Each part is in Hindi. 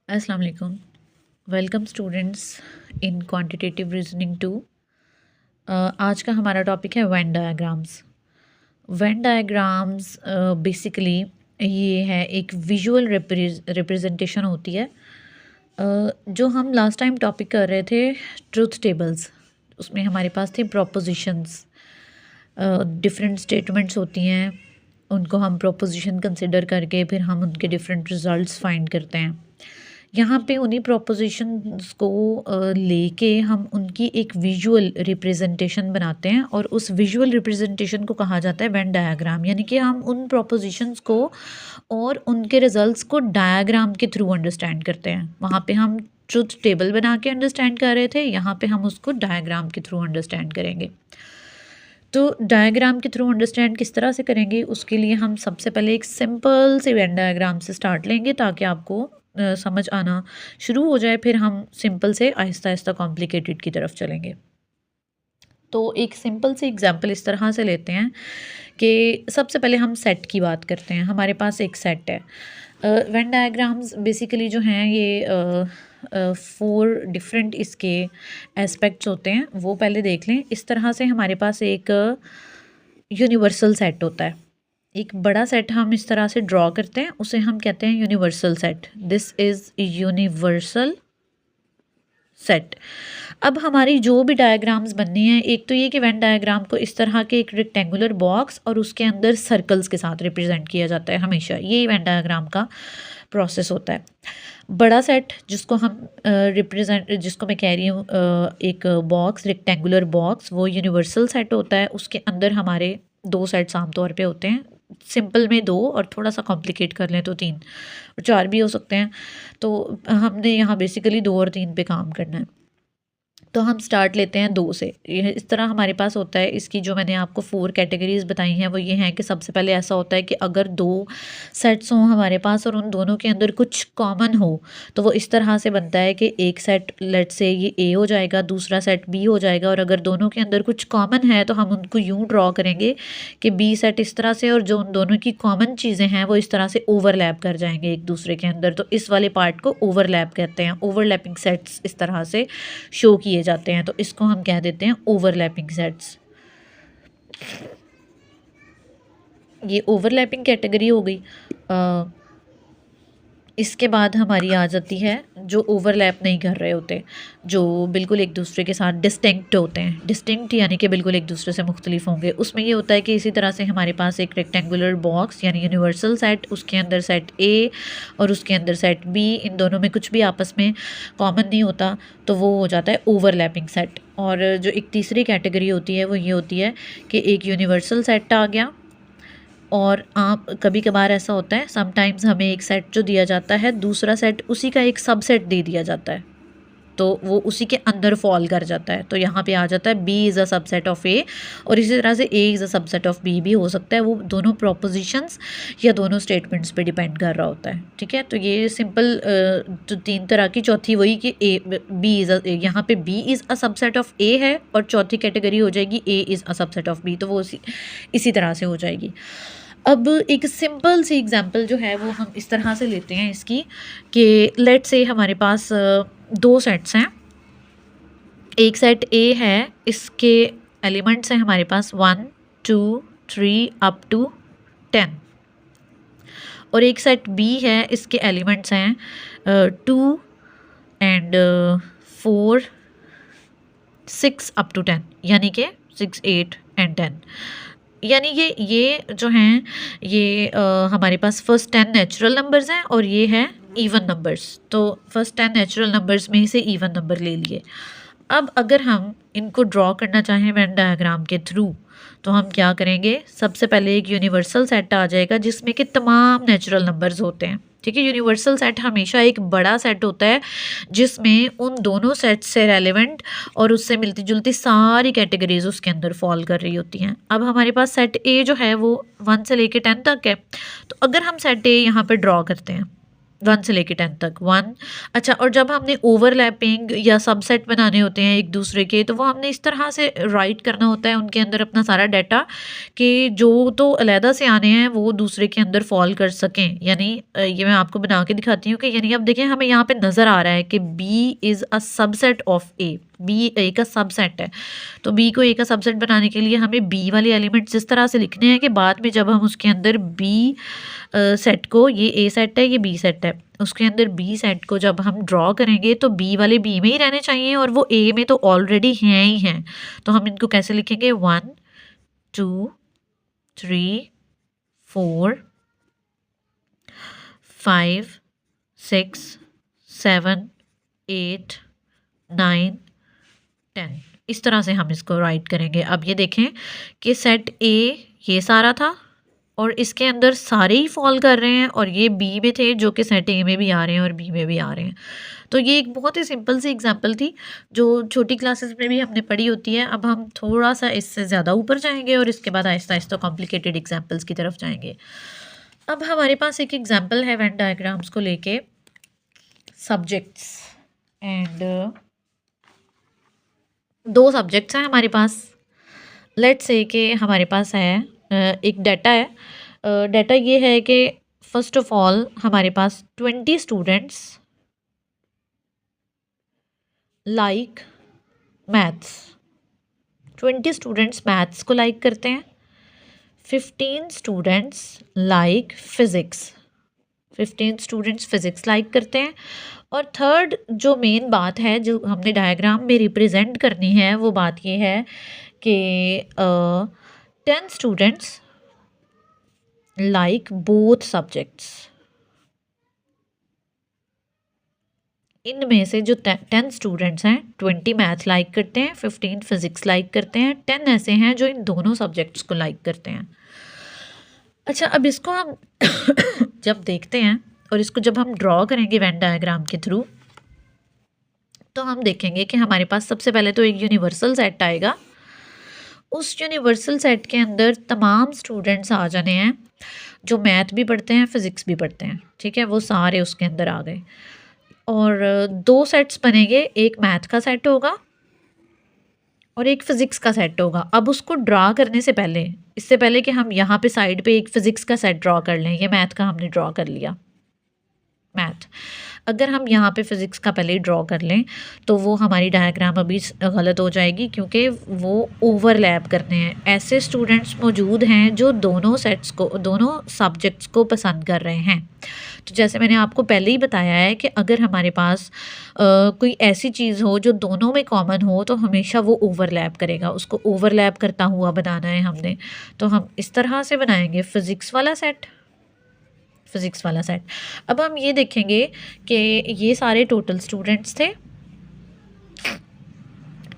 अस्सलाम वालेकुम। Welcome students in quantitative reasoning two. आज का हमारा टॉपिक है Venn diagrams. Venn diagrams basically ये है एक विजुअल रिप्रेजेंटेशन होती है। जो हम लास्ट टाइम टॉपिक कर रहे थे ट्रूथ टेबल्स, उसमें हमारे पास थे प्रोपोजिशंस। डिफरेंट स्टेटमेंट्स होती हैं, उनको हम प्रोपोजिशन कंसिडर करके फिर हम उनके डिफरेंट रिजल्ट्स फाइंड करते हैं। यहाँ पे उन्हीं प्रोपोजिशंस को लेके हम उनकी एक विजुअल रिप्रेजेंटेशन बनाते हैं और उस विजुअल रिप्रेजेंटेशन को कहा जाता है वेन डायग्राम। यानी कि हम उन प्रोपोजिशंस को और उनके रिजल्ट्स को डायग्राम के थ्रू अंडरस्टैंड करते हैं। वहाँ पे हम ट्रुथ टेबल बना के अंडरस्टैंड कर रहे थे, यहाँ पे हम उसको डायग्राम के थ्रू अंडरस्टैंड करेंगे। तो डायग्राम के थ्रू अंडरस्टैंड किस तरह से करेंगे, उसके लिए हम सबसे पहले एक सिंपल से वेन डायग्राम से स्टार्ट लेंगे ताकि आपको समझ आना शुरू हो जाए, फिर हम सिंपल से आहिस्ता आहिस्ता कॉम्प्लिकेटेड की तरफ चलेंगे। तो एक सिंपल सी एग्जांपल इस तरह से लेते हैं कि सबसे पहले हम सेट की बात करते हैं। हमारे पास एक सेट है। वेन डायग्राम्स बेसिकली जो हैं ये 4 डिफरेंट इसके एस्पेक्ट्स होते हैं, वो पहले देख लें। इस तरह से हमारे पास एक यूनिवर्सल सेट होता है। एक बड़ा सेट हम इस तरह से ड्रॉ करते हैं, उसे हम कहते हैं universal set. This is universal set. अब हमारी जो भी डायग्राम्स बननी है, एक तो ये कि वेन डायग्राम को इस तरह के एक रेक्टेंगुलर बॉक्स और उसके अंदर सर्कल्स के साथ रिप्रेजेंट किया जाता है हमेशा। ये वेन डायग्राम का प्रोसेस होता है। बड़ा सेट जिसको हम जिसको मैं कह रही हूँ एक बॉक्स, रेक्टेंगुलर बॉक्स, वो यूनिवर्सल सेट होता है। उसके अंदर हमारे 2 सेट्स आमतौर पे होते हैं। सिंपल में 2 और थोड़ा सा कॉम्प्लिकेट कर लें तो 3 और 4 भी हो सकते हैं। तो हमने यहाँ बेसिकली 2 और 3 पे काम करना है। तो हम स्टार्ट लेते हैं 2 से। ये इस तरह हमारे पास होता है। इसकी जो मैंने आपको 4 कैटेगरीज़ बताई हैं वो ये हैं कि सबसे पहले ऐसा होता है कि अगर 2 सेट्स हों हमारे पास और उन दोनों के अंदर कुछ कॉमन हो, तो वो इस तरह से बनता है कि एक सेट लेट्स से ये ए हो जाएगा, दूसरा सेट बी हो जाएगा। और अगर दोनों के अंदर कुछ कॉमन है तो हम उनको यूँ ड्रॉ करेंगे कि बी सेट इस तरह से और जो उन दोनों की कॉमन चीज़ें हैं वो इस तरह से ओवरलैप कर जाएंगे एक दूसरे के अंदर। तो इस वाले पार्ट को ओवरलैप कहते हैं। ओवरलैपिंग सेट्स इस तरह से शो किए जाते हैं, तो इसको हम कह देते हैं ओवरलैपिंग सेट्स। ये ओवरलैपिंग कैटेगरी हो गई। इसके बाद हमारी आ जाती है जो ओवरलैप नहीं कर रहे होते, जो बिल्कुल एक दूसरे के साथ डिस्टिंक्ट होते हैं। डिस्टिंक्ट यानी कि बिल्कुल एक दूसरे से मुख्तलिफ होंगे। उसमें ये होता है कि इसी तरह से हमारे पास एक रेक्टेंगुलर बॉक्स यानी यूनिवर्सल सेट, उसके अंदर सेट ए और उसके अंदर सेट बी, इन दोनों में कुछ भी आपस में कॉमन नहीं होता, तो वो हो जाता है ओवरलैपिंग सेट। और जो एक तीसरी कैटेगरी होती है वो ये होती है कि एक यूनिवर्सल सेट आ गया और आप कभी कभार ऐसा होता है समटाइम्स हमें एक सेट जो दिया जाता है, दूसरा सेट उसी का एक सबसेट दे दिया जाता है, तो वो उसी के अंदर फॉल कर जाता है। तो यहाँ पे आ जाता है B is a subset of A, और इसी तरह से A is a subset of B भी हो सकता है। वो दोनों प्रोपोजिशंस या दोनों स्टेटमेंट्स पे डिपेंड कर रहा होता है। ठीक है, तो ये सिंपल तो 3 तरह की। चौथी वही कि ए बी इज़ यहाँ पे B is a subset of A है, और चौथी कैटेगरी हो जाएगी A is a subset of B, तो वो इसी तरह से हो जाएगी। अब एक सिंपल सी एग्जांपल जो है वो हम इस तरह से लेते हैं इसकी कि लेट्स से हमारे पास 2 सेट्स हैं। एक सेट ए है, इसके एलिमेंट्स हैं हमारे पास 1 2 3 अप टू 10। और एक सेट बी है, इसके एलिमेंट्स हैं 2 एंड 4 6 अप टू 10, यानी कि 6 8 एंड 10। यानी ये जो हैं ये हमारे पास फर्स्ट 10 नेचुरल नंबर्स हैं और ये है इवन नंबर्स। तो फर्स्ट 10 नेचुरल नंबर्स में से इवन नंबर ले लिए। अब अगर हम इनको ड्रॉ करना चाहें वेन डायग्राम के थ्रू, तो हम क्या करेंगे, सबसे पहले एक यूनिवर्सल सेट आ जाएगा जिसमें कि तमाम नेचुरल नंबर्स होते हैं। ठीक है, यूनिवर्सल सेट हमेशा एक बड़ा सेट होता है जिसमें उन दोनों सेट से रेलेवेंट और उससे मिलती जुलती सारी कैटेगरीज उसके अंदर फॉल कर रही होती हैं। अब हमारे पास सेट ए जो है वो 1 से लेके 10 तक है। तो अगर हम सेट ए यहाँ पे ड्रॉ करते हैं 1 से लेके 10 तक 1। अच्छा, और जब हमने ओवरलैपिंग या सबसेट बनाने होते हैं एक दूसरे के, तो वो हमने इस तरह से राइट करना होता है उनके अंदर अपना सारा डाटा कि जो तो अलहदा से आने हैं वो दूसरे के अंदर फॉल कर सकें। यानी ये मैं आपको बना के दिखाती हूँ कि यानी अब देखें हमें यहाँ पे नज़र आ रहा है कि B is a subset of A, B A का सबसेट है। तो बी को ए का सबसेट बनाने के लिए हमें बी वाले एलिमेंट्स इस तरह से लिखने हैं कि बाद में जब हम उसके अंदर बी सेट को, ये ए सेट है ये बी सेट है, उसके अंदर बी सेट को जब हम ड्रॉ करेंगे तो बी वाले बी में ही रहने चाहिए और वो ए में तो ऑलरेडी हैं ही हैं। तो हम इनको कैसे लिखेंगे 1 2 3 4 5 6 7 8 9 10, इस तरह से हम इसको राइट करेंगे। अब ये देखें कि सेट ए ये सारा था और इसके अंदर सारे ही फॉल कर रहे हैं और ये बी में थे जो कि सेट ए में भी आ रहे हैं और बी में भी आ रहे हैं। तो ये एक बहुत ही सिंपल सी एग्जांपल थी जो छोटी क्लासेस में भी हमने पढ़ी होती है। अब हम थोड़ा सा इससे ज़्यादा ऊपर जाएंगे और इसके बाद आहिस्ता आहिस्ता कॉम्प्लिकेटेड एग्जाम्पल्स की तरफ जाएंगे। अब हमारे पास एक एग्जाम्पल है वेन डायग्राम्स को लेके, सब्जेक्ट्स एंड दो सब्जेक्ट्स हैं हमारे पास। लेट्स से कि हमारे पास है एक डाटा है। डाटा ये है कि फर्स्ट ऑफ ऑल हमारे पास 20 students like maths, 20 students maths को लाइक करते हैं, 15 students like physics, 15 students physics like करते हैं। और थर्ड जो मेन बात है जो हमने डायग्राम में रिप्रेजेंट करनी है वो बात ये है कि 10 स्टूडेंट्स लाइक बोथ सब्जेक्ट्स। इनमें से जो 10 स्टूडेंट्स हैं 20 मैथ लाइक करते हैं, 15 फिज़िक्स लाइक करते हैं, 10 ऐसे हैं जो इन दोनों सब्जेक्ट्स को लाइक करते हैं। अच्छा, अब इसको हम जब देखते हैं और इसको जब हम ड्रॉ करेंगे वेन डायग्राम के थ्रू, तो हम देखेंगे कि हमारे पास सबसे पहले तो एक यूनिवर्सल सेट आएगा। उस यूनिवर्सल सेट के अंदर तमाम स्टूडेंट्स आ जाने हैं जो मैथ भी पढ़ते हैं फिज़िक्स भी पढ़ते हैं, ठीक है, वो सारे उसके अंदर आ गए। और दो सेट्स बनेंगे, एक मैथ का सेट होगा और एक फ़िज़िक्स का सेट होगा। अब उसको ड्रा करने से पहले, इससे पहले कि हम यहाँ पे साइड पे एक फ़िज़िक्स का सेट ड्रॉ कर लें, ये मैथ का हमने ड्रॉ कर लिया मैथ, अगर हम यहाँ पे फ़िज़िक्स का पहले ही ड्रॉ कर लें तो वो हमारी डायग्राम अभी गलत हो जाएगी क्योंकि वो ओवरलैप करते हैं। ऐसे स्टूडेंट्स मौजूद हैं जो दोनों सेट्स को, दोनों सब्जेक्ट्स को पसंद कर रहे हैं। तो जैसे मैंने आपको पहले ही बताया है कि अगर हमारे पास कोई ऐसी चीज़ हो जो दोनों में कॉमन हो तो हमेशा वो ओवरलैप करेगा, उसको ओवरलैप करता हुआ बनाना है हमने। तो हम इस तरह से बनाएंगे फ़िज़िक्स वाला सेट, फ़िज़िक्स वाला सेट। अब हम ये देखेंगे कि ये सारे टोटल स्टूडेंट्स थे,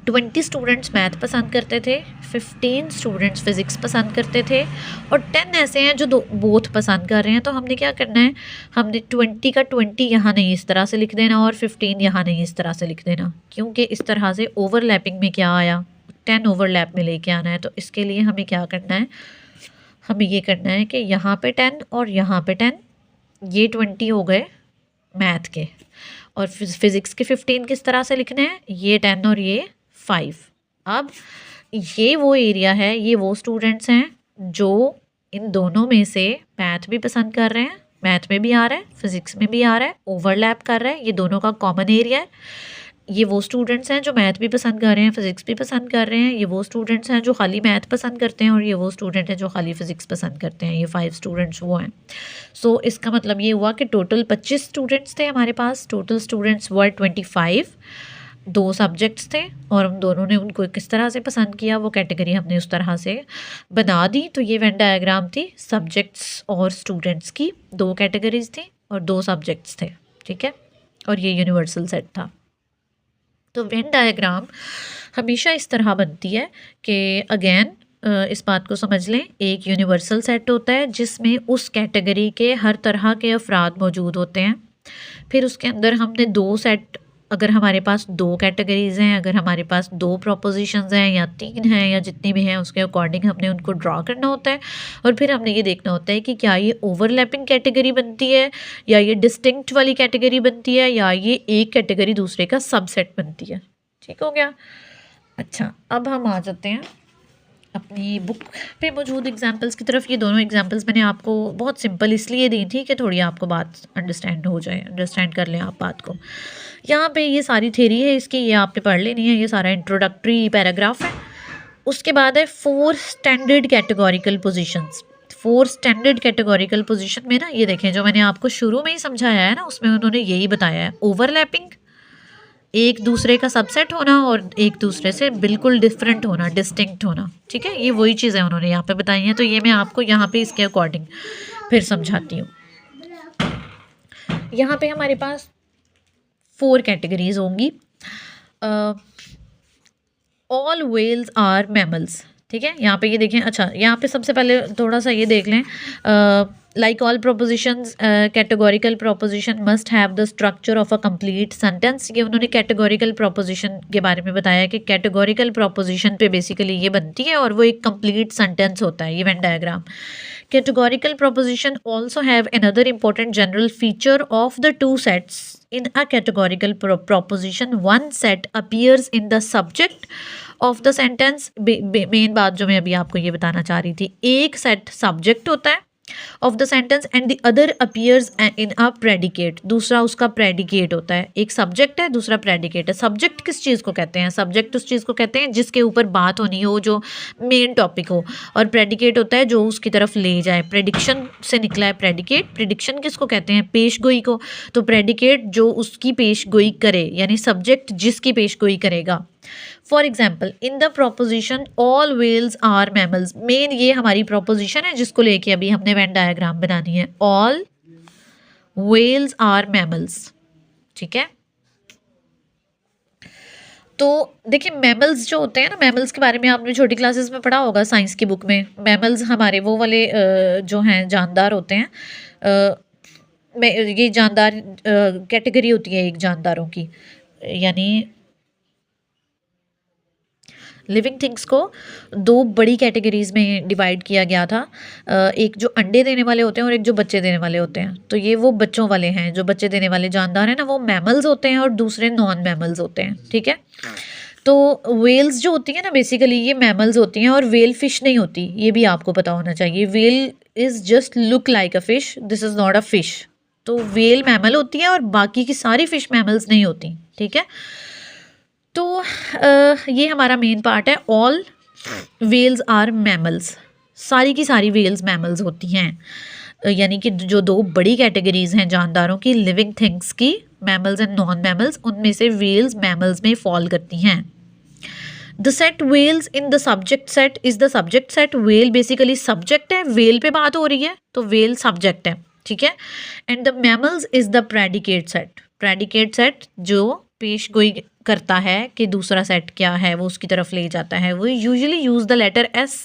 20 स्टूडेंट्स मैथ पसंद करते थे, 15 स्टूडेंट्स फ़िज़िक्स पसंद करते थे और 10 ऐसे हैं जो बोथ पसंद कर रहे हैं। तो हमने क्या करना है, हमने 20 का 20 यहाँ नहीं इस तरह से लिख देना और 15 यहाँ नहीं इस तरह से लिख देना, क्योंकि इस तरह से ओवरलैपिंग में क्या आया, 10 ओवरलैप में लेके आना है। तो इसके लिए हमें क्या करना है, हमें ये करना है कि यहाँ पे 10 और यहाँ पे 10, ये 20 हो गए मैथ के, और फिज़िक्स के 15 किस तरह से लिखने हैं, ये 10 और ये 5। अब ये वो एरिया है, ये वो स्टूडेंट्स हैं जो इन दोनों में से मैथ भी पसंद कर रहे हैं, मैथ में भी आ रहा है फिज़िक्स में भी आ रहा है, ओवरलैप कर रहा है, ये दोनों का कॉमन एरिया है। ये वो स्टूडेंट्स हैं जो मैथ भी पसंद कर रहे हैं फिज़िक्स भी पसंद कर रहे हैं, ये वो स्टूडेंट्स हैं जो खाली मैथ पसंद करते हैं और ये वो स्टूडेंट हैं जो खाली फिज़िक्स पसंद करते हैं। ये 5 स्टूडेंट्स वो हैं। सो इसका मतलब ये हुआ कि टोटल 25 स्टूडेंट्स थे हमारे पास, टोटल स्टूडेंट्स वर 25, दो सब्जेक्ट्स थे और हम दोनों ने उनको किस तरह से पसंद किया वो कैटेगरी हमने उस तरह से बना दी। तो ये वेन डायग्राम थी सब्जेक्ट्स और स्टूडेंट्स की, दो कैटेगरीज थी और दो सब्जेक्ट्स थे, ठीक है, और ये यूनिवर्सल सेट था। तो वेन डायग्राम हमेशा इस तरह बनती है कि अगेन इस बात को समझ लें, एक यूनिवर्सल सेट होता है जिसमें उस कैटेगरी के हर तरह के अफराद मौजूद होते हैं। फिर उसके अंदर हमने दो सेट अगर हमारे पास 2 कैटेगरीज़ हैं, अगर हमारे पास 2 प्रोपोज़िशंस हैं या 3 हैं या जितनी भी हैं, उसके अकॉर्डिंग हमने उनको ड्रॉ करना होता है और फिर हमने ये देखना होता है कि क्या ये ओवरलैपिंग कैटेगरी बनती है या ये डिस्टिंक्ट वाली कैटेगरी बनती है या ये एक कैटेगरी दूसरे का सबसेट बनती है। ठीक हो गया। अच्छा, अब हम आ जाते हैं अपनी बुक पे मौजूद एग्जाम्पल्स की तरफ। ये दोनों एग्जाम्पल्स मैंने आपको बहुत सिंपल इसलिए दी थी कि थोड़ी आपको बात अंडरस्टैंड हो जाए, अंडरस्टैंड कर लें आप बात को। यहाँ पे ये सारी थ्योरी है इसकी, ये आपने पढ़ लेनी है, ये सारा इंट्रोडक्टरी पैराग्राफ है। उसके बाद है 4 standard categorical positions. 4 standard categorical position में ना, ये देखें जो मैंने आपको शुरू में ही समझाया है ना, उसमें उन्होंने यही बताया है, ओवरलैपिंग, एक दूसरे का सबसेट होना और एक दूसरे से बिल्कुल डिफरेंट होना, डिस्टिंक्ट होना। ठीक है, ये वही चीज़ें उन्होंने यहाँ पे बताई हैं, तो ये मैं आपको यहाँ पे इसके अकॉर्डिंग फिर समझाती हूँ। यहाँ पे हमारे पास 4 कैटेगरीज होंगी। All whales are mammals. ठीक है, यहाँ पे ये देखें। अच्छा, यहाँ पे सबसे पहले थोड़ा सा ये देख लें, like all propositions, categorical proposition must have the structure of a complete sentence। ये उन्होंने categorical proposition के बारे में बताया कि categorical proposition पे basically ये बनती है और वो एक complete sentence होता है, ये Venn diagram। Categorical proposition also have another important general feature of the two sets। In a categorical proposition, one set appears in the subject of the sentence। Main बात जो मैं अभी आपको ये बताना चाह रही थी, एक सेट सब्जेक्ट होता है of the sentence and the other appears in a predicate. दूसरा उसका प्रेडिकेट होता है, एक सब्जेक्ट है दूसरा प्रेडिकेट है। सब्जेक्ट किस चीज़ को कहते हैं? सब्जेक्ट उस चीज़ को कहते हैं जिसके ऊपर बात होनी हो, जो मेन टॉपिक हो, और प्रेडिकेट होता है जो उसकी तरफ ले जाए। प्रेडिक्शन से निकला है प्रेडिकेट। प्रेडिक्शन किसको कहते हैं? पेशगोई को। तो प्रेडिकेट जो उसकी पेशगोई करे, यानी सब्जेक्ट जिसकी पेशगोई करेगा। For example, in the proposition all whales are mammals. मेन ये हमारी प्रोपोजिशन है जिसको लेके अभी हमने वेन डायग्राम बनानी है। All whales are mammals. ठीक है, तो देखिए मैमल्स जो होते हैं ना, मैमल्स के बारे में आपने छोटी क्लासेस में पढ़ा होगा साइंस की बुक में। मैमल्स हमारे वो वाले जो हैं जानदार होते हैं। ये जानदार कैटेगरी होती है एक जानदारों की, यानी लिविंग थिंग्स को 2 बड़ी कैटेगरीज़ में डिवाइड किया गया था। एक जो अंडे देने वाले होते हैं और एक जो बच्चे देने वाले होते हैं। तो ये वो बच्चों वाले हैं, जो बच्चे देने वाले जानदार हैं ना, वो मैमल्स होते हैं और दूसरे नॉन मैमल्स होते हैं। ठीक है, तो वेल्स जो होती हैं ना, बेसिकली ये मैमल्स होती हैं और वेल फिश नहीं होती, ये भी आपको पता होना चाहिए। Well is just look like a fish, this is not a fish. तो वेल मैमल होती है और बाकी की सारी फिश मैमल्स नहीं होती। ठीक है, तो ये हमारा मेन पार्ट है। ऑल वेल्स आर मैमल्स, सारी की सारी वेल्स मैमल्स होती हैं। यानी कि जो 2 बड़ी कैटेगरीज हैं जानदारों की, लिविंग थिंग्स की, मैमल्स एंड नॉन मैमल्स, उनमें से वेल्स मैमल्स में फॉल करती हैं। The set whales in the subject set is the subject set. Whale basically subject है, वेल पे बात हो रही है तो वेल सब्जेक्ट है। ठीक है, and the mammals is the predicate set. Predicate set जो पेशगोई करता है कि दूसरा सेट क्या है, वो उसकी तरफ ले जाता है। वो usually use the letter S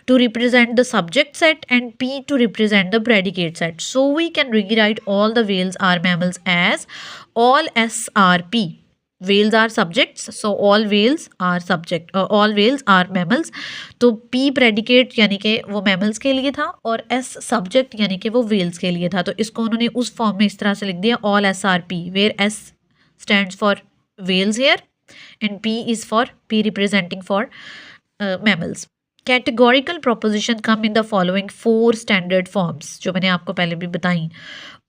to represent the subject set and P to represent the predicate set. So we can rewrite all the whales are mammals as all S are P. Whales are subjects, so all whales are subject, all whales are mammals. तो पी प्रेडिकेट यानी कि वो मैमल्स के लिए था और एस सब्जेक्ट यानी कि वो वेल्स के लिए था। तो इसको उन्होंने उस फॉर्म में इस तरह से लिख दिया, all S are P, where S stands for whales here and P is for P representing for mammals. Categorical proposition come in the following 4 standard forms जो मैंने आपको पहले भी बताई।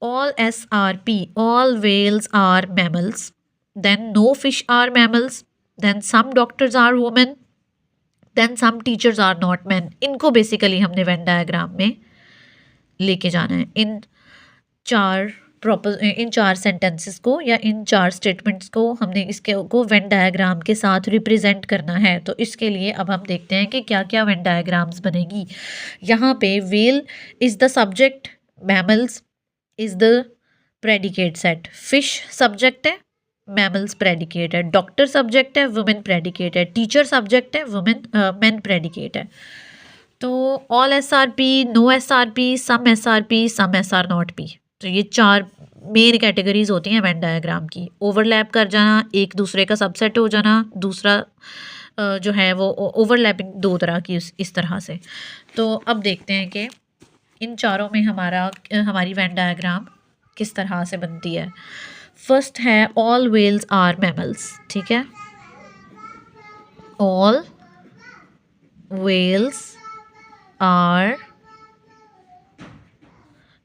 All SRP, all whales are mammals, then no fish are mammals, then some doctors are women, then some teachers are not men। इनको बेसिकली हमने वेन डायग्राम में लेके जाना है। इन 4 सेंटेंसेस को या इन 4 स्टेटमेंट्स को हमने इसके को वेन डायग्राम के साथ रिप्रेजेंट करना है। तो इसके लिए अब हम देखते हैं कि क्या क्या वेन डायग्राम्स बनेगी। यहाँ पे whale is the subject, mammals is the predicate set, fish subject है, मैमल्स प्रेडिकेट है, डॉक्टर सब्जेक्ट है, वुमेन प्रेडिकेट है, टीचर सब्जेक्ट है, मेन प्रेडिकेट है। तो all S are P, no S are P, some S are P, some S are not P. तो ये 4 मेन कैटेगरीज होती हैं वेन डायग्राम की। ओवरलैप कर जाना, एक दूसरे का सबसेट हो जाना, दूसरा जो है वो ओवरलैपिंग दो तरह की इस तरह से। तो अब देखते हैं कि इन चारों में हमारी वेन डायग्राम किस तरह से बनती है। फर्स्ट है ऑल व्हेल्स आर मैमल्स, ठीक है, ऑल व्हेल्स आर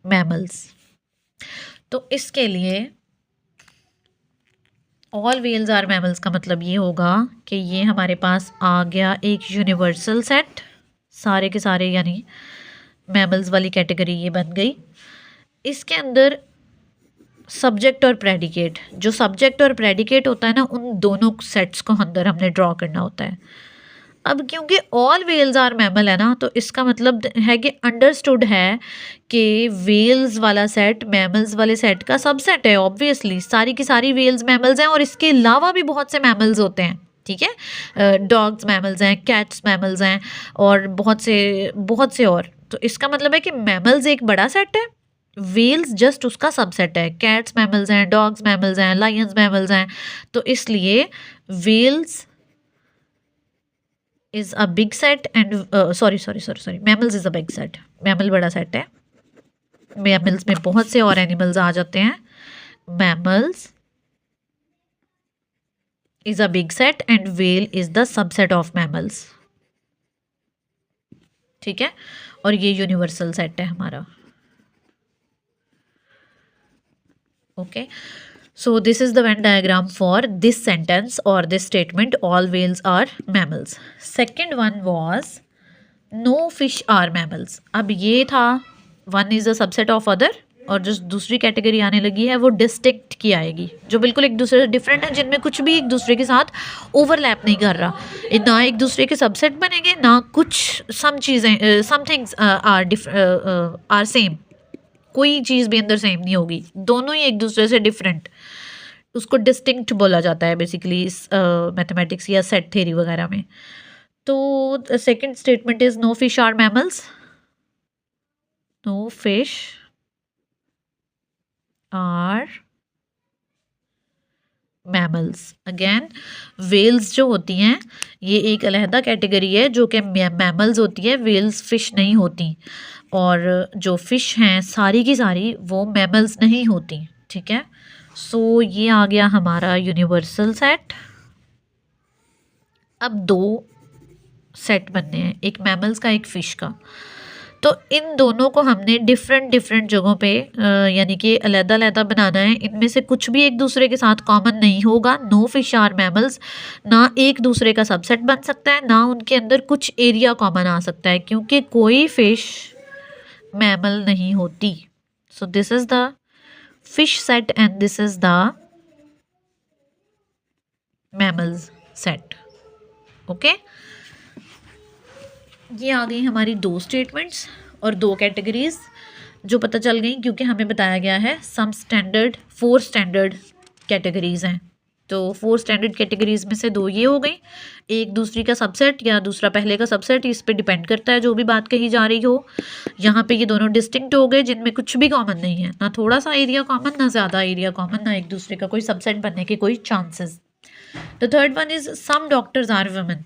मैमल्स। तो इसके लिए ऑल व्हेल्स आर मैमल्स का मतलब ये होगा कि ये हमारे पास आ गया एक यूनिवर्सल सेट, सारे के सारे यानी मैमल्स वाली कैटेगरी ये बन गई। इसके अंदर सब्जेक्ट और प्रेडिकेट, जो सब्जेक्ट और प्रेडिकेट होता है ना, उन दोनों सेट्स को अंदर हमने ड्रॉ करना होता है। अब क्योंकि ऑल व्हेल्स आर मैमल है ना, तो इसका मतलब है कि अंडरस्टूड है कि व्हेल्स वाला सेट मैमल्स वाले सेट का सबसेट है। ऑब्वियसली सारी की सारी व्हेल्स मैमल्स हैं और इसके अलावा भी बहुत से मैमल्स होते हैं, ठीक है, डॉग्स मैमल्स हैं, कैट्स मैमल्स हैं और बहुत से और। तो इसका मतलब है कि मैमल्स एक बड़ा सेट है, व्हेल्स जस्ट उसका सबसेट है। कैट्स मैमल्स हैं, डॉग्स मैमल्स हैं, लायंस मैमल्स हैं। तो इसलिए whales is a big set and sorry mammals is a big set. Mammal बड़ा सेट है, मैमल्स में बहुत से और एनिमल्स आ जाते हैं। Mammals is a big set and whale is the subset of mammals, ठीक है, और ये यूनिवर्सल सेट है हमारा। Okay, so this is the Venn diagram for this sentence or this statement, all whales are mammals. Second one was no fish are mammals. अब ये था one is a subset of other, और जो दूसरी कैटेगरी आने लगी है वो डिस्टिंक्ट की आएगी, जो बिल्कुल एक दूसरे से डिफरेंट है, जिनमें कुछ भी एक दूसरे के साथ ओवरलैप नहीं कर रहा, ना एक दूसरे के सबसेट बनेंगे, ना कुछ सम चीज़ें सम थिंग्स आर सेम, कोई चीज़ भी अंदर सेम नहीं होगी, दोनों ही एक दूसरे से डिफरेंट। उसको डिस्टिंक्ट बोला जाता है बेसिकली इस मैथमेटिक्स या सेट थ्योरी वगैरह में। तो second statement is no fish are mammals, no fish are mammals. Again whales जो होती हैं ये एक अलहदा कैटेगरी है जो कि मैमल्स होती है, वेल्स फिश नहीं होती, और जो फिश हैं सारी की सारी वो मैमल्स नहीं होती, ठीक है। सो ये आ गया हमारा यूनिवर्सल सेट। अब दो सेट बनने हैं, एक मैमल्स का एक फ़िश का। तो इन दोनों को हमने डिफरेंट जगहों पे यानी कि अलग-अलग बनाना है। इनमें से कुछ भी एक दूसरे के साथ कॉमन नहीं होगा। नो फिश आर मैमल्स, ना एक दूसरे का सबसेट बन सकता है, ना उनके अंदर कुछ एरिया कॉमन आ सकता है, क्योंकि कोई फिश मैमल नहीं होती। सो this is the fish set and this is the mammals set. Okay, ये आ गई हमारी दो स्टेटमेंट्स और दो कैटेगरीज जो पता चल गई, क्योंकि हमें बताया गया है सम स्टैंडर्ड 4 स्टैंडर्ड कैटेगरीज हैं। तो 4 स्टैंडर्ड कैटेगरीज में से 2 ये हो गई, एक दूसरी का सबसेट या दूसरा पहले का सबसेट, इस पे डिपेंड करता है जो भी बात कही जा रही हो। यहाँ पे ये दोनों डिस्टिंक्ट हो गए जिनमें कुछ भी कॉमन नहीं है, ना थोड़ा सा एरिया कॉमन, ना ज़्यादा एरिया कॉमन, ना एक दूसरे का कोई सबसेट बनने के कोई chances. The third one is some doctors are women.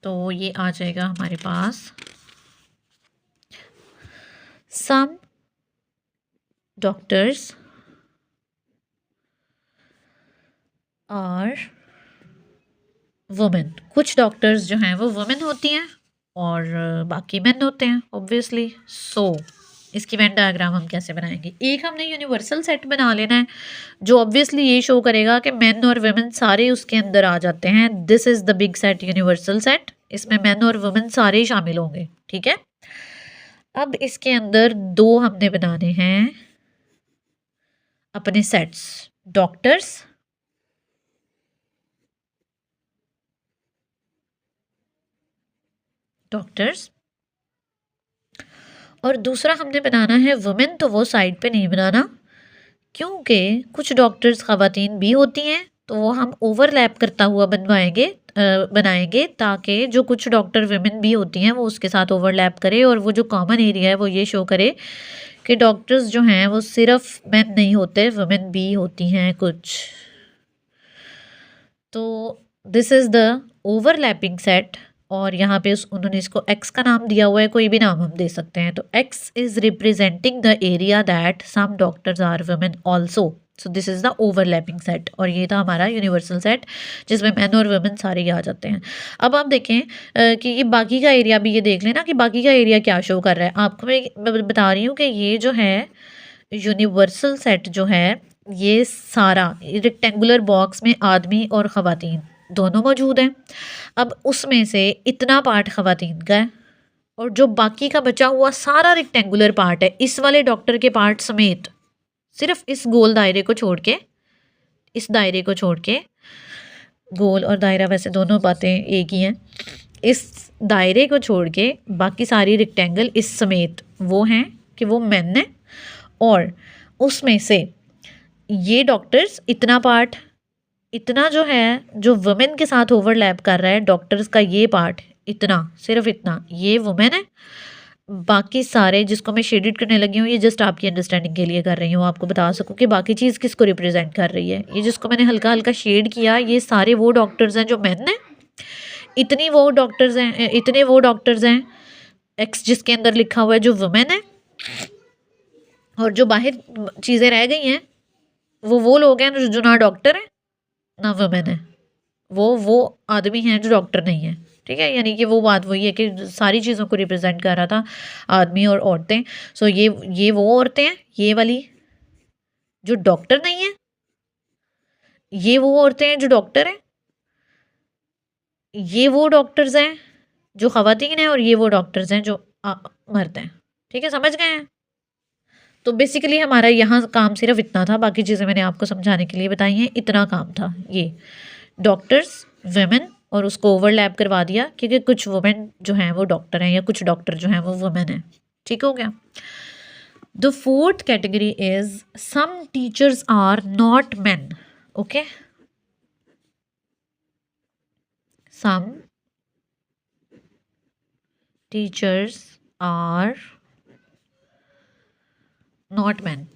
तो ये आ जाएगा हमारे पास सम डॉक्टर्स आर वुमेन। कुछ डॉक्टर्स जो हैं वो वुमेन होती हैं और बाकी मेन होते हैं ऑब्वियसली। सो इसकी वेन डायग्राम हम कैसे बनाएंगे? एक हमने यूनिवर्सल सेट बना लेना है जो ऑब्वियसली ये शो करेगा कि मेन और वुमेन सारे उसके अंदर आ जाते हैं। This is the big set, universal set. इसमें मेन और वुमेन सारे ही शामिल होंगे, ठीक है। अब इसके अंदर 2 हमने बनाने हैं अपने सेट्स, डॉक्टर्स और दूसरा हमने बनाना है वुमेन। तो वो साइड पे नहीं बनाना, क्योंकि कुछ डॉक्टर्स ख़वातीन भी होती हैं, तो वो हम ओवरलैप करता हुआ बनाएंगे ताकि जो कुछ डॉक्टर वुमेन भी होती हैं वो उसके साथ ओवरलैप करे, और वो जो कॉमन एरिया है वो ये शो करे कि डॉक्टर्स जो हैं वो सिर्फ मेन नहीं होते, वुमेन भी होती हैं कुछ। तो this is the overlapping set, और यहाँ पे उन्होंने इसको एक्स का नाम दिया हुआ है, कोई भी नाम हम दे सकते हैं। तो X is representing the area that some doctors are women also, so this is the overlapping set. और ये था हमारा यूनिवर्सल सेट जिसमें मैन और वुमेन सारे ही आ जाते हैं। अब आप देखें कि ये बाकी का एरिया भी ये देख लें ना कि बाकी का एरिया क्या शो कर रहा है आपको। मैं बता रही हूँ कि ये जो है यूनिवर्सल सेट जो है, ये सारा रेक्टेंगुलर बॉक्स में आदमी और ख़वातीन दोनों मौजूद हैं। अब उसमें से इतना पार्ट ख़वातीन का है, और जो बाकी का बचा हुआ सारा रेक्टेंगुलर पार्ट है इस वाले डॉक्टर के पार्ट समेत, सिर्फ इस गोल दायरे को छोड़ के, इस दायरे को छोड़ के, गोल और दायरा वैसे दोनों बातें एक ही हैं, इस दायरे को छोड़ के बाकी सारी रेक्टेंगल इस समेत वो हैं कि वो मेन है। और उसमें से ये डॉक्टर्स इतना पार्ट, इतना जो है जो वुमेन के साथ ओवरलैप कर रहा है डॉक्टर्स का ये पार्ट, इतना, सिर्फ इतना ये वुमेन है। बाकी सारे जिसको मैं शेडेड करने लगी हूँ ये जस्ट आपकी अंडरस्टैंडिंग के लिए कर रही हूँ, आपको बता सकूँ कि बाकी चीज़ किसको रिप्रेजेंट कर रही है। ये जिसको मैंने हल्का हल्का शेड किया ये सारे वो डॉक्टर्स हैं जो मेन हैं, इतनी वो डॉक्टर्स हैं, इतने वो डॉक्टर्स हैं, एक्स जिसके अंदर लिखा हुआ है जो वुमेन है। और जो बाहर चीज़ें रह गई हैं वो लोग हैं जो ना डॉक्टर हैं ना वुमेन है, वो आदमी हैं जो डॉक्टर नहीं है। ठीक है, यानी कि वो बात वही है कि सारी चीज़ों को रिप्रेजेंट कर रहा था, आदमी और औरतें। सो ये वो औरतें हैं, ये वाली जो डॉक्टर नहीं है, ये वो औरतें हैं जो डॉक्टर हैं, ये वो डॉक्टर्स हैं जो ख़वातीन हैं, और ये वो डॉक्टर्स हैं जो मर्द हैं। ठीक है, समझ गए हैं। तो बेसिकली हमारा यहाँ काम सिर्फ इतना था, बाकी चीज़ें मैंने आपको समझाने के लिए बताई हैं। इतना काम था ये डॉक्टर्स वुमेन, और उसको ओवरलैप करवा दिया क्योंकि कुछ वुमेन जो हैं वो डॉक्टर हैं या कुछ डॉक्टर जो हैं वो वुमेन हैं। ठीक हो गया। The fourth category is some teachers are not men. Okay, some teachers are not man.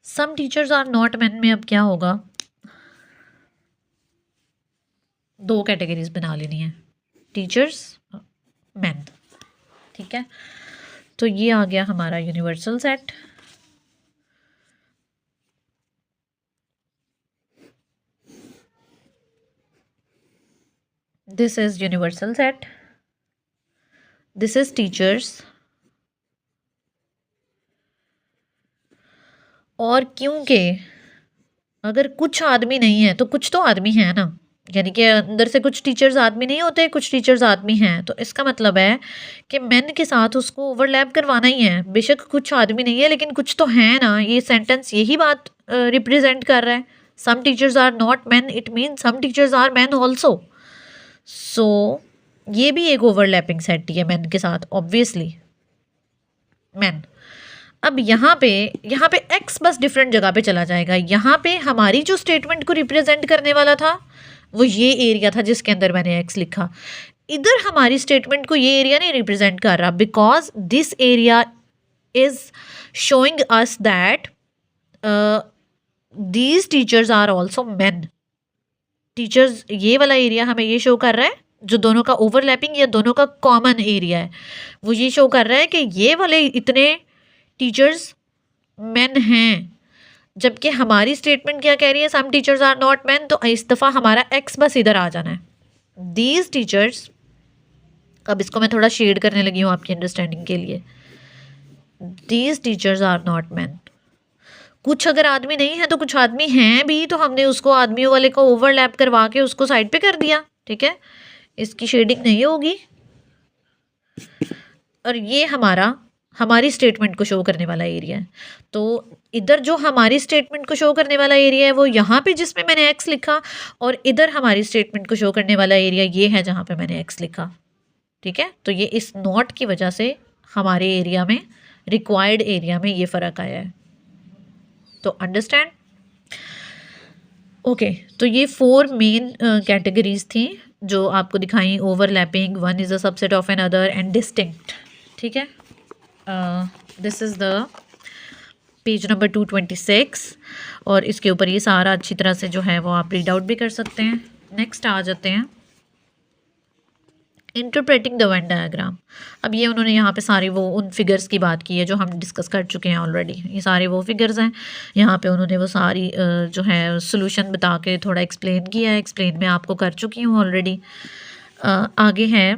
Some teachers are not man में अब क्या होगा, दो कैटेगरीज बना लेनी है, टीचर्स मैन। ठीक है, तो ये आ गया हमारा universal set. This is universal set, this is teachers. और क्योंकि अगर कुछ आदमी नहीं है तो कुछ तो आदमी है ना, यानी कि अंदर से कुछ टीचर्स आदमी नहीं होते, कुछ टीचर्स आदमी हैं, तो इसका मतलब है कि मेन के साथ उसको ओवरलैप करवाना ही है। बेशक कुछ आदमी नहीं है लेकिन कुछ तो है ना, ये सेंटेंस यही बात रिप्रेजेंट कर रहा है। Some teachers are not man, it mean some teachers are man also. So ये भी एक ओवरलैपिंग सेट ही है मैन के साथ, ऑब्वियसली मैन। अब यहाँ पे एक्स बस डिफरेंट जगह पे चला जाएगा। यहाँ पे हमारी जो स्टेटमेंट को रिप्रेजेंट करने वाला था वो ये एरिया था जिसके अंदर मैंने एक्स लिखा। इधर हमारी स्टेटमेंट को ये एरिया नहीं रिप्रेजेंट कर रहा, because this area is showing us that these teachers are also men. Teachers, ये वाला एरिया हमें ये शो कर रहा है, जो दोनों का ओवरलैपिंग या दोनों का कॉमन एरिया है, वो ये शो कर रहा है कि ये वाले इतने टीचर्स मेन हैं। जबकि हमारी स्टेटमेंट क्या कह रही है, some teachers are not man. तो इस दफ़ा हमारा एक्स बस इधर आ जाना है, दीज टीचर्स। अब इसको मैं थोड़ा शेड करने लगी हूँ आपकी अंडरस्टैंडिंग के लिए। These teachers are not man. कुछ अगर आदमी नहीं है तो कुछ आदमी हैं भी, तो हमने उसको आदमियों वाले को ओवरलैप करवा के उसको साइड पे कर दिया। ठीक है, इसकी शेडिंग नहीं होगी। और ये हमारी स्टेटमेंट को शो करने वाला एरिया है। तो इधर जो हमारी स्टेटमेंट को शो करने वाला एरिया है वो यहाँ पे जिसमें मैंने एक्स लिखा, और इधर हमारी स्टेटमेंट को शो करने वाला एरिया ये है जहाँ पे मैंने एक्स लिखा। ठीक है, तो ये इस नॉट की वजह से हमारे एरिया में, रिक्वायर्ड एरिया में ये फ़र्क आया है। तो अंडरस्टैंड। ओके, तो ये 4 मेन कैटेगरीज थी जो आपको दिखाई, overlapping, one is a subset of an other, and distinct. ठीक है, this is the page number 226, और इसके ऊपर ये सारा अच्छी तरह से जो है वो आप रीड आउट भी कर सकते हैं। नेक्स्ट आ जाते हैं इंटरप्रेटिंग द वेन डायग्राम। अब ये उन्होंने यहाँ पे सारे वो उन फिगर्स की बात की है जो हम डिस्कस कर चुके हैं ऑलरेडी। ये सारे वो फिगर्स हैं, यहाँ पे उन्होंने वो सारी जो है सोल्यूशन बता के थोड़ा एक्सप्लेन किया है। एक्सप्लेन मैं आपको कर चुकी हूँ ऑलरेडी। आगे है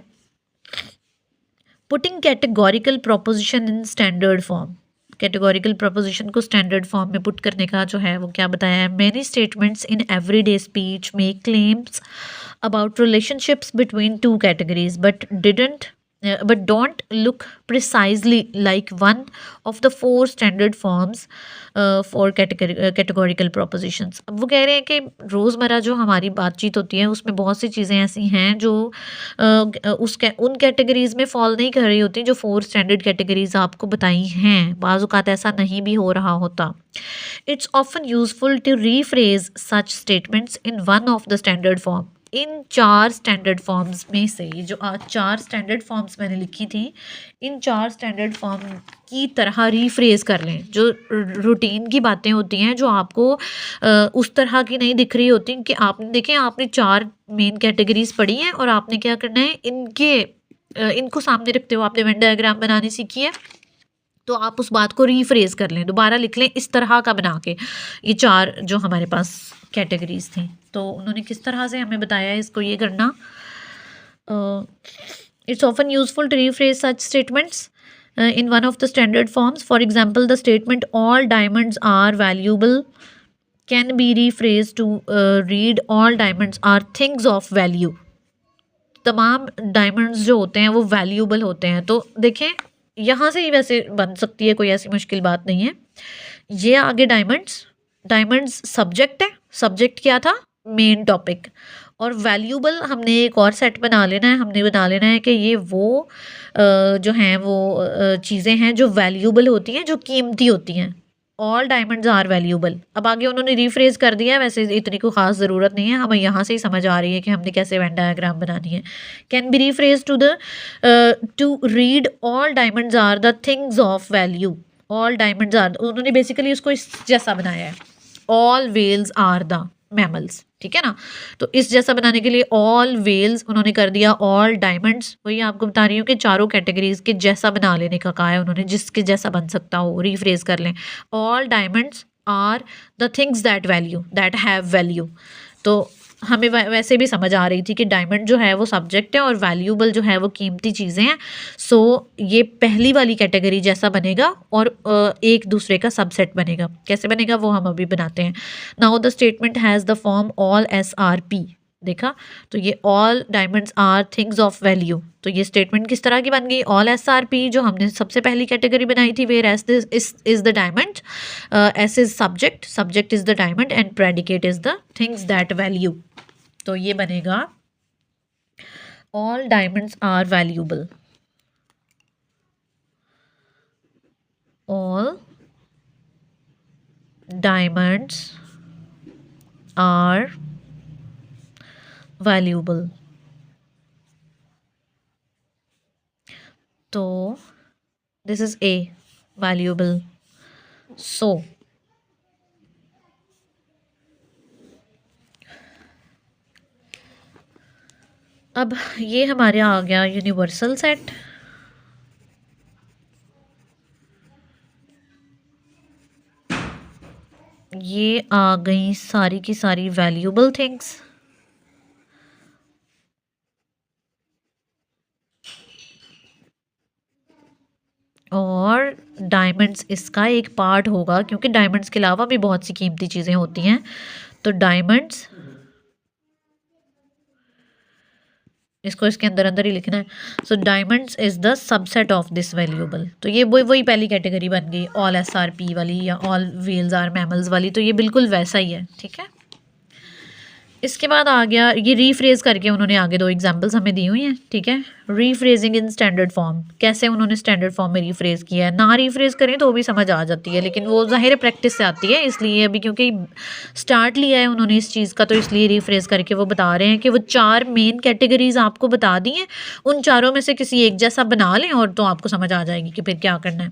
putting categorical proposition in standard form. Categorical proposition को स्टैंडर्ड फॉर्म में पुट करने का जो है वो क्या बताया है, many statements in everyday speech make claims about relationships between two categories but don't look precisely like one of the four standard forms for categorical propositions। अब वो कह रहे हैं कि रोज़मर्रा जो हमारी बातचीत होती है उसमें बहुत सी चीज़ें ऐसी हैं जो उन कैटेगरीज़ में फॉल नहीं कर रही होती जो फोर स्टैंडर्ड कैटेगरीज आपको बताई हैं। बाज़ औक़ात ऐसा नहीं भी हो रहा होता। It's often useful to rephrase such statements in one of the standard form. In 4 standard forms में से ये जो 4 स्टैंडर्ड फॉर्म्स मैंने लिखी थी, इन 4 स्टैंडर्ड फॉर्म की तरह रीफ्रेज कर लें। जो रूटीन की बातें होती हैं जो आपको उस तरह की नहीं दिख रही होती कि आपने देखें आपने 4 मेन कैटेगरीज पढ़ी हैं और आपने क्या करना है, इनको सामने रखते हो आपने वेन डायग्राम बनानी सीखी है, तो आप उस बात को रीफ्रेज कर लें, दोबारा लिख लें इस तरह का बना के। ये 4 जो हमारे पास कैटेगरीज थी, तो उन्होंने किस तरह से हमें बताया इसको ये करना। It's often useful to rephrase such statements in one of the standard forms. For example, the statement all diamonds are valuable can be rephrased to read all diamonds are things of value। तमाम डायमंड्स जो होते हैं वो वैल्यूबल होते हैं। तो देखें यहाँ से ही वैसे बन सकती है, कोई ऐसी मुश्किल बात नहीं है। ये आगे डायमंड्स सब्जेक्ट है, सब्जेक्ट क्या था, मेन टॉपिक, और वैल्यूबल हमने एक और सेट बना लेना है। हमने बना लेना है कि ये वो जो हैं वो चीज़ें हैं जो वैल्यूबल होती हैं, जो कीमती होती हैं। All diamonds are valuable. अब आगे उन्होंने रीफ्रेज कर दिया है, वैसे इतनी कोई ख़ास ज़रूरत नहीं है, हमें यहाँ से ही समझ आ रही है कि हमने कैसे वेन डायग्राम बनानी है। Can be rephrase to read all diamonds are the things of value. All diamonds are, उन्होंने बेसिकली उसको इस जैसा बनाया है, all whales are the mammals, ठीक है ना। तो इस जैसा बनाने के लिए ऑल वेल्स उन्होंने कर दिया ऑल डायमंड्स। वही आपको बता रही हूँ कि चारों कैटेगरीज के जैसा बना लेने का कहा है उन्होंने, जिसके जैसा बन सकता हो रीफ्रेज कर लें। All diamonds are the things that have value. तो हमें वैसे भी समझ आ रही थी कि डायमंड जो है वो सब्जेक्ट है और वैल्यूबल जो है वो कीमती चीज़ें हैं। सो ये पहली वाली कैटेगरी जैसा बनेगा और एक दूसरे का सबसेट बनेगा। कैसे बनेगा वो हम अभी बनाते हैं। Now the statement has the form all SRP। देखा, तो ये all diamonds are things of value. तो ये स्टेटमेंट किस तरह की बन गई, ऑल SRP जो हमने सबसे पहली कैटेगरी बनाई थी, where S is the diamond, S is subject is the diamond and predicate is the things that value. तो ये बनेगा all diamonds are valuable. All diamonds are valuable. तो this is A, valuable. So अब ये हमारे आ गया यूनिवर्सल सेट। ये आ गई सारी की सारी वैल्यूबल थिंग्स। और डायमंड्स इसका एक पार्ट होगा, क्योंकि डायमंड्स के अलावा भी बहुत सी कीमती चीज़ें होती हैं। तो डायमंड्स, इसको इसके अंदर ही लिखना है। So diamonds is the subset of this valuable. तो ये वही पहली कैटेगरी बन गई, ऑल SRP वाली या ऑल वेल्स आर मैमल्स वाली। तो ये बिल्कुल वैसा ही है, ठीक है। इसके बाद आ गया ये रीफ्रेज करके उन्होंने आगे 2 एग्जांपल्स हमें दी हुई हैं, ठीक है। रीफ्रेजिंग इन स्टैंडर्ड फॉर्म, कैसे उन्होंने स्टैंडर्ड फॉर्म में रीफ्रेज किया है। ना रीफ्रेज करें तो भी समझ आ जाती है, लेकिन वो ज़ाहिर प्रैक्टिस से आती है, इसलिए अभी क्योंकि स्टार्ट लिया है उन्होंने इस चीज़ का, तो इसलिए रीफ्रेज करके वो बता रहे हैं कि वो 4 मेन कैटेगरीज आपको बता दी हैं, उन चारों में से किसी एक जैसा बना लें और तो आपको समझ आ जाएगी कि फिर क्या करना है।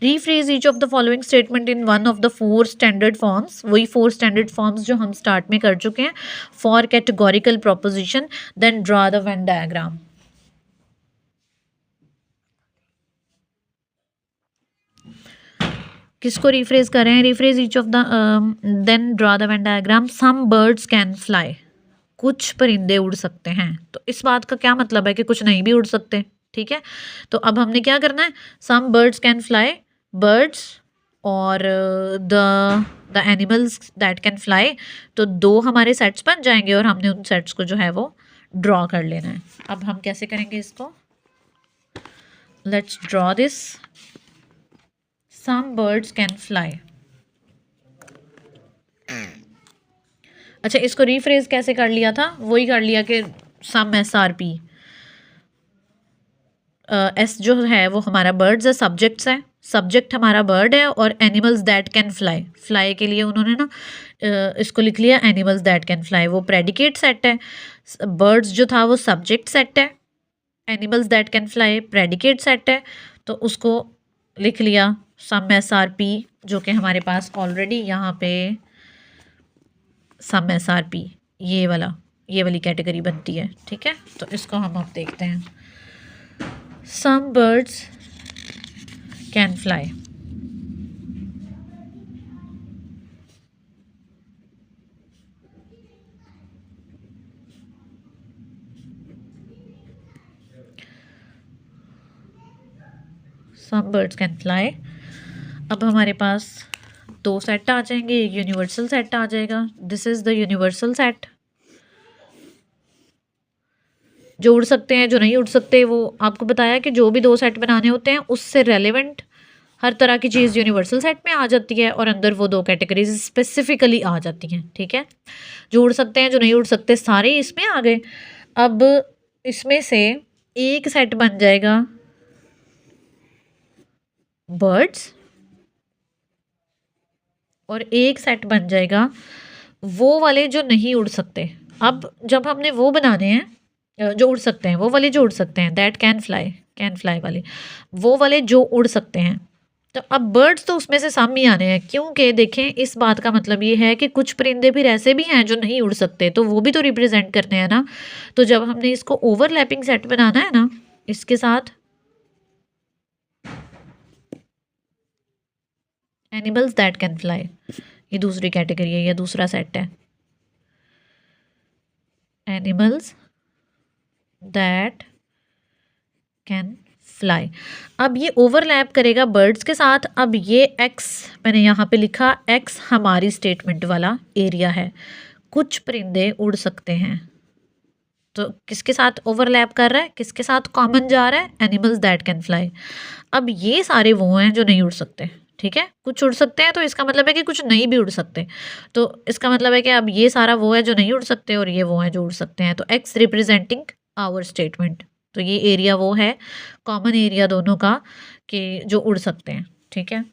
Rephrase each of the following statement in one of the 4 standard forms, वही 4 स्टैंडर्ड फॉर्म्स जो हम स्टार्ट में कर चुके हैं for categorical proposition, then draw the Venn diagram. किसको रिफ्रेज कर रहे हैं? Rephrase each of the, then draw the Venn diagram. Some birds can fly, कुछ परिंदे उड़ सकते हैं। तो इस बात का क्या मतलब है कि कुछ नहीं भी उड़ सकते, ठीक है। तो अब हमने क्या करना है, some birds can fly, birds और the animals that can fly, तो 2 हमारे सेट्स बन जाएंगे और हमने उन सेट्स को जो है वो ड्रॉ कर लेना है। अब हम कैसे करेंगे इसको, let's draw this. Some birds can fly. अच्छा, इसको रीफ्रेज कैसे कर लिया था, वही कर लिया कि सम SRP, एस जो है वो हमारा बर्ड्स है, सब्जेक्ट्स है, सब्जेक्ट हमारा बर्ड है, और animals that can fly, fly के लिए उन्होंने ना इसको लिख लिया एनिमल्स दैट कैन फ्लाई, वो प्रेडिकेट सेट है। बर्ड्स जो था वो सब्जेक्ट सेट है, animals that can fly predicate set है, तो उसको लिख लिया सम SRP, जो कि हमारे पास ऑलरेडी यहाँ पे सम SRP ये वाली कैटेगरी बनती है, ठीक है। तो इसको हम अब देखते हैं। Some birds can fly. Some birds can fly. अब हमारे पास 2 सेट आ जाएंगे, एक यूनिवर्सल सेट आ जाएगा। This is the universal set, जो उड़ सकते हैं जो नहीं उड़ सकते, वो आपको बताया कि जो भी 2 सेट बनाने होते हैं उससे रेलेवेंट हर तरह की चीज़ यूनिवर्सल सेट में आ जाती है, और अंदर वो 2 कैटेगरीज स्पेसिफिकली आ जाती हैं, ठीक है। जो उड़ सकते हैं जो नहीं उड़ सकते सारे इसमें आ गए। अब इसमें से एक सेट बन जाएगा बर्ड्स, और एक सेट बन जाएगा वो वाले जो नहीं उड़ सकते। अब जब हमने वो बनाने हैं जो उड़ सकते हैं, वो वाले जो उड़ सकते हैं, दैट कैन फ्लाई वाले, वो वाले जो उड़ सकते हैं, तो अब बर्ड्स तो उसमें से सम ही आने हैं, क्योंकि देखें इस बात का मतलब ये है कि कुछ परिंदे फिर ऐसे भी हैं जो नहीं उड़ सकते, तो वो भी तो रिप्रेजेंट करते हैं ना। तो जब हमने इसको ओवरलैपिंग सेट बनाना है ना इसके साथ, एनिमल्स दैट कैन फ्लाई, ये दूसरी कैटेगरी है, ये दूसरा सेट है, एनिमल्स दैट कैन फ्लाई। अब ये ओवरलैप करेगा बर्ड्स के साथ। अब ये एक्स मैंने यहाँ पे लिखा, एक्स हमारी स्टेटमेंट वाला एरिया है, कुछ परिंदे उड़ सकते हैं, तो किसके साथ ओवरलैप कर रहा है, किसके साथ कॉमन जा रहा है, एनिमल्स दैट कैन फ्लाई। अब ये सारे वो हैं जो नहीं उड़ सकते, ठीक है। कुछ उड़ सकते हैं तो इसका मतलब है कि कुछ नहीं भी उड़ सकते, तो इसका मतलब है कि अब ये सारा वो है जो नहीं उड़ सकते और ये वो है जो उड़ सकते हैं, तो एक्स रिप्रेजेंटिंग आवर स्टेटमेंट, तो ये एरिया वो है कॉमन एरिया दोनों का कि जो उड़ सकते हैं, ठीक है।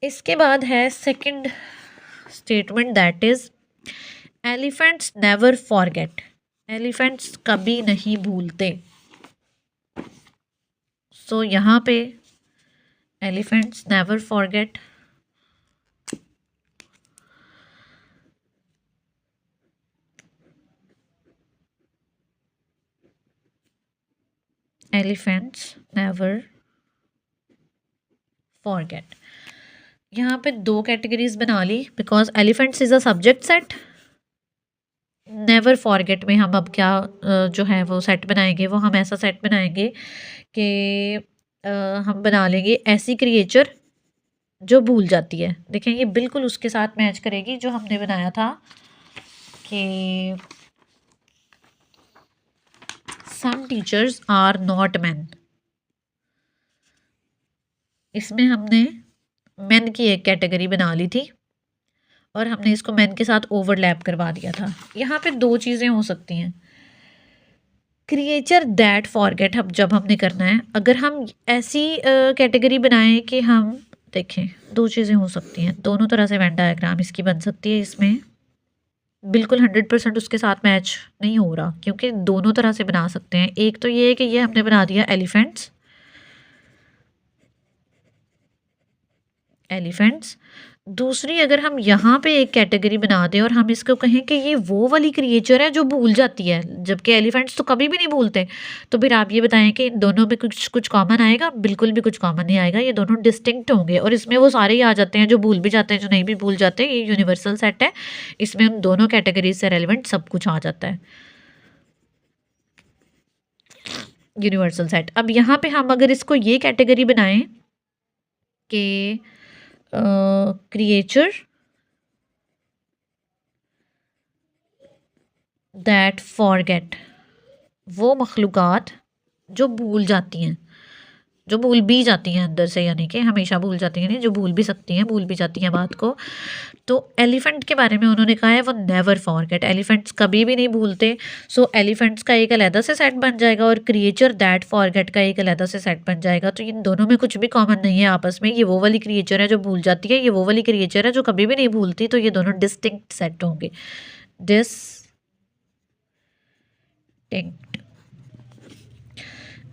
इसके बाद है second statement, that is elephants never forget, elephants कभी नहीं भूलते। सो यहाँ पे elephants never forget, elephants never forget. यहाँ पे 2 कैटेगरीज बना ली, because elephants is a subject set. Never forget में हम अब क्या जो है वो सेट बनाएंगे, वो हम ऐसा सेट बनाएंगे कि हम बना लेंगे ऐसी क्रिएचर जो भूल जाती है। देखें ये बिल्कुल उसके साथ मैच करेगी जो हमने बनाया था कि some teachers are not man. इसमें हमने मैन की एक कैटेगरी बना ली थी और हमने इसको मैन के साथ ओवरलैप करवा दिया था। यहाँ पे 2 चीज़ें हो सकती हैं, क्रिएचर दैट फॉरगेट हम जब हमने करना है, अगर हम ऐसी कैटेगरी बनाएं कि हम देखें, दो चीज़ें हो सकती हैं, दोनों तरह से वेन डायग्राम इसकी बन सकती है। इसमें बिल्कुल 100% उसके साथ मैच नहीं हो रहा, क्योंकि दोनों तरह से बना सकते हैं। एक तो ये है कि ये हमने बना दिया एलिफेंट्स, दूसरी अगर हम यहाँ पे एक कैटेगरी बना दें और हम इसको कहें कि ये वो वाली क्रिएचर है जो भूल जाती है, जबकि एलिफेंट्स तो कभी भी नहीं भूलते, तो फिर आप ये बताएं कि इन दोनों में कुछ कुछ कॉमन आएगा? बिल्कुल भी कुछ कॉमन नहीं आएगा, ये दोनों डिस्टिंक्ट होंगे। और इसमें वो सारे ही आ जाते हैं जो भूल भी जाते हैं, जो नहीं भी भूल जाते। ये यूनिवर्सल सेट है, इसमें उन दोनों कैटेगरीज से रेलिवेंट सब कुछ आ जाता है, यूनिवर्सल सेट। अब यहाँ पे हम अगर इसको ये कैटेगरी बनाएं कि क्रिएचर दैट फॉरगेट, वो मखलूक़ात जो भूल जाती हैं, जो भूल भी जाती हैं अंदर से, यानी कि हमेशा भूल जाती हैं नहीं, जो भूल भी सकती हैं, भूल भी जाती हैं बात को। तो एलिफेंट के बारे में उन्होंने कहा है वो नेवर फॉरगेट, एलिफेंट्स कभी भी नहीं भूलते। सो एलिफेंट्स का एक अलहदा से सेट बन जाएगा और क्रिएचर दैट फॉरगेट का एक अलहदा से सेट बन जाएगा। तो इन दोनों में कुछ भी कॉमन नहीं है आपस में। ये वो वाली क्रिएचर है जो भूल जाती है, ये वो वाली क्रिएचर है जो कभी भी नहीं भूलती। तो ये दोनों डिस्टिंक्ट सेट होंगे, डिस्टिंक्ट।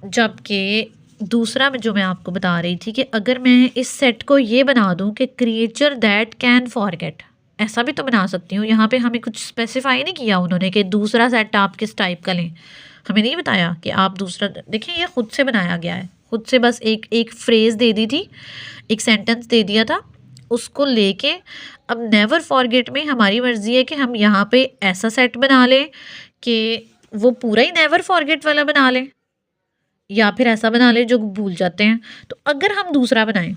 जबकि दूसरा में जो मैं आपको बता रही थी कि अगर मैं इस सेट को ये बना दूं कि क्रिएचर दैट कैन फॉरगेट, ऐसा भी तो बना सकती हूँ। यहाँ पे हमें कुछ स्पेसिफाई नहीं किया उन्होंने कि दूसरा सेट आप किस टाइप का लें, हमें नहीं बताया कि आप दूसरा। देखिए ये खुद से बनाया गया है, खुद से बस एक फ्रेज़ दे दी थी, एक सेंटेंस दे दिया था, उसको लेके अब नेवर फॉरगेट में हमारी मर्जी है कि हम यहाँ पे ऐसा सेट बना लें कि वो पूरा ही नेवर फॉरगेट वाला बना लें, या फिर ऐसा बना ले जो भूल जाते हैं। तो अगर हम दूसरा बनाएं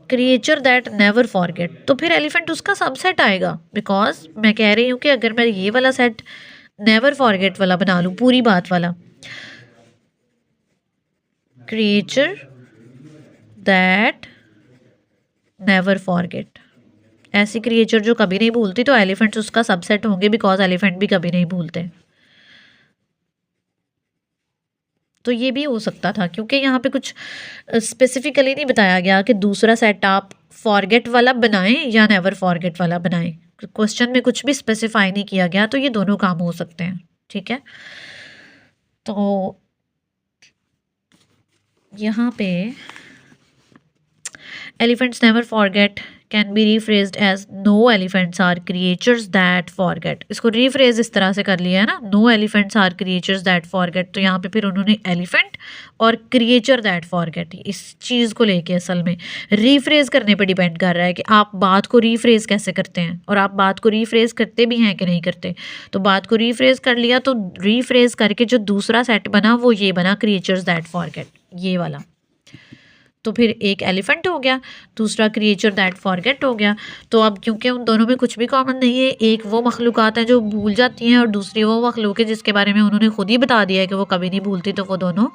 क्रिएचर दैट नेवर फॉरगेट, तो फिर एलिफेंट उसका सबसेट आएगा। बिकॉज मैं कह रही हूँ कि अगर मैं ये वाला सेट नेवर फॉरगेट वाला बना लूँ, पूरी बात वाला, क्रिएचर दैट नेवर फॉरगेट, ऐसी क्रिएचर जो कभी नहीं भूलती, तो एलिफेंट्स उसका सबसेट होंगे, बिकॉज एलिफेंट भी कभी नहीं भूलते। तो ये भी हो सकता था, क्योंकि यहाँ पे कुछ स्पेसिफिकली नहीं बताया गया कि दूसरा सेट आप फॉरगेट वाला बनाएं या नेवर फॉरगेट वाला बनाएं। क्वेश्चन में कुछ भी स्पेसिफाई नहीं किया गया, तो ये दोनों काम हो सकते हैं। ठीक है, तो यहाँ पे elephants never forget can be rephrased as no elephants are creatures that forget. इसको रीफ्रेज इस तरह से कर लिया है ना, no elephants are creatures that forget. तो यहाँ पे फिर उन्होंने एलिफेंट और क्रिएचर दैट फॉरगेट, इस चीज़ को लेके असल में रीफ्रेज करने पे डिपेंड कर रहा है कि आप बात को रीफ्रेज कैसे करते हैं, और आप बात को रीफ्रेज करते भी हैं कि नहीं करते। तो बात को रीफ्रेज कर लिया, तो रीफ्रेज करके जो दूसरा सेट बना वो ये बना क्रिएचर्स दैट फॉरगेट, ये वाला। तो फिर एक एलिफेंट हो गया, दूसरा क्रिएचर दैट फॉरगेट हो गया। तो अब क्योंकि उन दोनों में कुछ भी कॉमन नहीं है, एक वो मखलूक़ात हैं जो भूल जाती हैं और दूसरी वो मखलूक है जिसके बारे में उन्होंने खुद ही बता दिया है कि वो कभी नहीं भूलती, तो वो दोनों,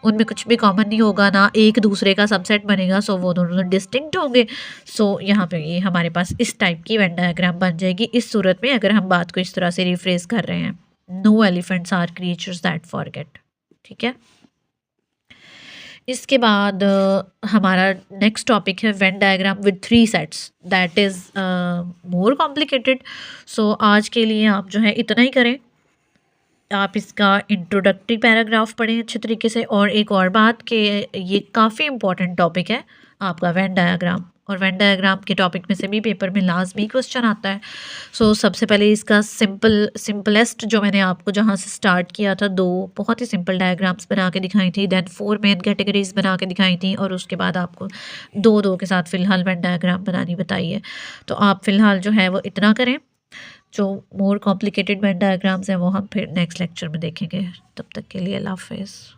उनमें कुछ भी कॉमन नहीं होगा, ना एक दूसरे का सबसेट बनेगा। सो वो दोनों डिस्टिंक्ट होंगे। सो यहाँ पे ये हमारे पास इस टाइप की वेन डायग्राम बन जाएगी इस सूरत में, अगर हम बात को इस तरह से रिफ्रेज कर रहे हैं, no elephants are creatures that forget. ठीक है, इसके बाद हमारा नेक्स्ट टॉपिक है Venn diagram with 3 sets, that is more complicated. So आज के लिए आप जो है इतना ही करें, आप इसका इंट्रोडक्टरी पैराग्राफ पढ़ें अच्छे तरीके से। और एक और बात कि ये काफ़ी इंपॉर्टेंट टॉपिक है आपका वेन डायग्राम, और वेन डायग्राम के टॉपिक में से भी पेपर में लाजमी क्वेश्चन आता है। सो सबसे पहले इसका सिंपलेस्ट जो मैंने आपको जहाँ से स्टार्ट किया था, 2 बहुत ही सिंपल डायग्राम्स बना के दिखाई थी, देन 4 मेन कैटेगरीज बना के दिखाई थी, और उसके बाद आपको 2-2 के साथ फ़िलहाल वेन डायग्राम बनानी बताई है। तो आप फ़िलहाल जो है वो इतना करें, जो मोर कॉम्प्लिकेटेड वेन डायग्राम्स हैं वो हम फिर नेक्स्ट लेक्चर में देखेंगे। तब तक के लिए अल्लाह हाफ़िज़।